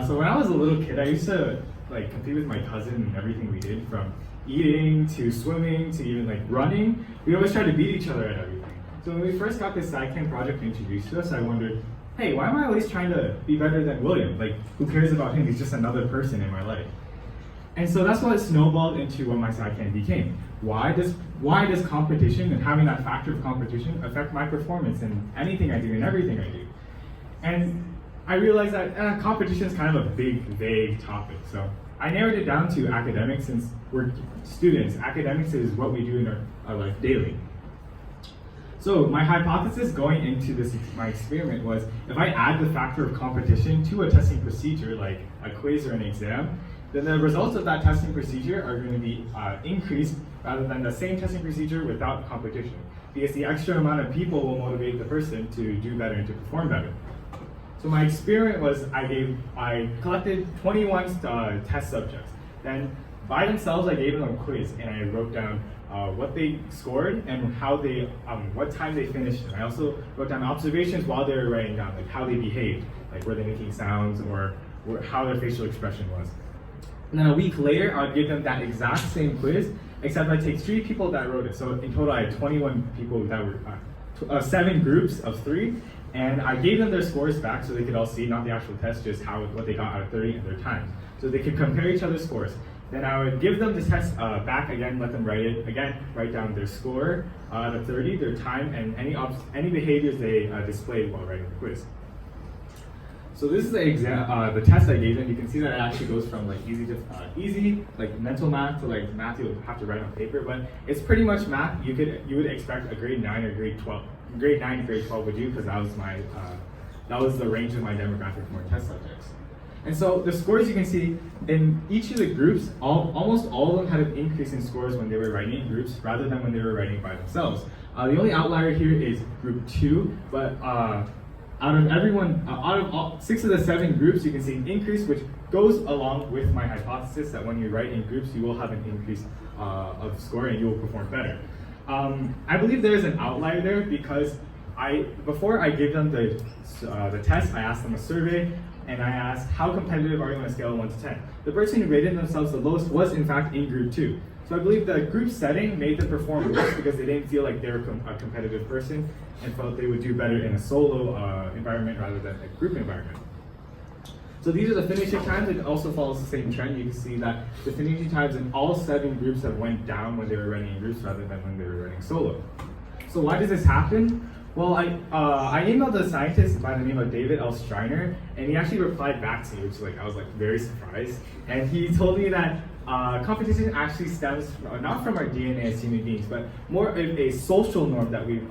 So when I was a little kid, I used to like compete with my cousin in everything we did, from eating to swimming to even like running. We always tried to beat each other at everything. So when we first got this SCICAN project introduced to us, I wondered, hey, why am I always trying to be better than William? Like, who cares about him? He's just another person in my life. And so that's what snowballed into what my SCICAN became. Why does competition and having that factor of competition affect my performance in anything I do and everything I do? And I realized that competition is kind of a big, vague topic. So I narrowed it down to academics, since we're students. Academics is what we do in our life daily. So my hypothesis going into my experiment was, if I add the factor of competition to a testing procedure, like a quiz or an exam, then the results of that testing procedure are going to be increased rather than the same testing procedure without competition. Because the extra amount of people will motivate the person to do better and to perform better. So my experiment was, I collected 21 test subjects. Then by themselves, I gave them a quiz, and I wrote down what they scored and what time they finished it. I also wrote down observations while they were writing down, like how they behaved, like were they making sounds or how their facial expression was. And then a week later, I would give them that exact same quiz, except I take 3 people that wrote it. So in total, I had 21 people that were 7 groups of 3, and I gave them their scores back so they could all see, not the actual test, just what they got out of 30 and their times. So they could compare each other's scores. Then I would give them the test back again, let them write it again, write down their score out of 30, their time, and any behaviors they displayed while writing the quiz. So this is the test I gave them. You can see that it actually goes from like easy, like mental math, to like math you would have to write on paper. But it's pretty much math you would expect a grade 9 or grade 12. Grade 9 and grade 12 would do, because that was the range of my demographic for my test subjects. And so the scores you can see in each of the groups, almost all of them had an increase in scores when they were writing in groups rather than when they were writing by themselves. The only outlier here is group 2, but out of all 6 of the 7 groups, you can see an increase, which goes along with my hypothesis that when you write in groups, you will have an increase of score and you will perform better. I believe there is an outlier there, because before I give them the test, I asked them a survey, and I asked, how competitive are you on a scale of 1 to 10? The person who rated themselves the lowest was in fact in group 2. So I believe the group setting made them perform worse because they didn't feel like they were a competitive person and felt they would do better in a solo environment rather than a group environment. So these are the finishing times. It also follows the same trend. You can see that the finishing times in all 7 groups have went down when they were running in groups rather than when they were running solo. So why does this happen? Well, I emailed a scientist by the name of David L. Striner, and he actually replied back to me, which I was very surprised. And he told me that competition actually stems not from our DNA as human beings, but more of a social norm that we've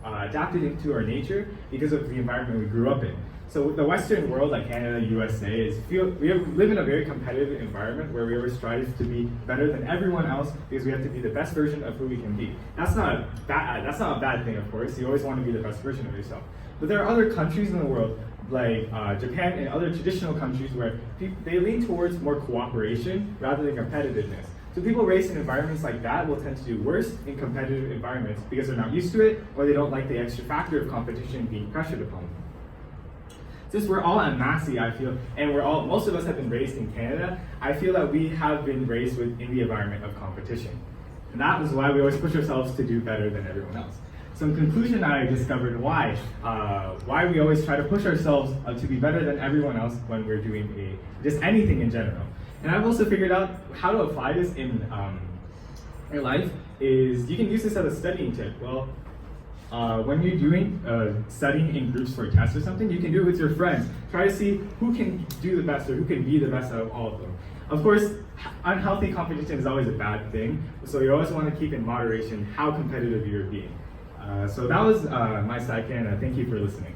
adapted into our nature because of the environment we grew up in. So the Western world, like Canada, USA, we live in a very competitive environment where we always strive to be better than everyone else because we have to be the best version of who we can be. That's not a bad thing, of course. You always want to be the best version of yourself. But there are other countries in the world, like Japan and other traditional countries, where they lean towards more cooperation rather than competitiveness. So people raised in environments like that will tend to do worse in competitive environments because they're not used to it, or they don't like the extra factor of competition being pressured upon them. Since we're all en masse, I feel, and most of us have been raised in Canada, I feel that we have been raised in the environment of competition. And that is why we always push ourselves to do better than everyone else. So in conclusion, I discovered why we always try to push ourselves to be better than everyone else when we're doing just anything in general. And I've also figured out how to apply this in life is you can use this as a studying tip. Well, when you're doing studying in groups for a test or something, you can do it with your friends. Try to see who can do the best or who can be the best out of all of them. Of course, unhealthy competition is always a bad thing, so you always want to keep in moderation how competitive you're being. So that was my SCICAN. Thank you for listening.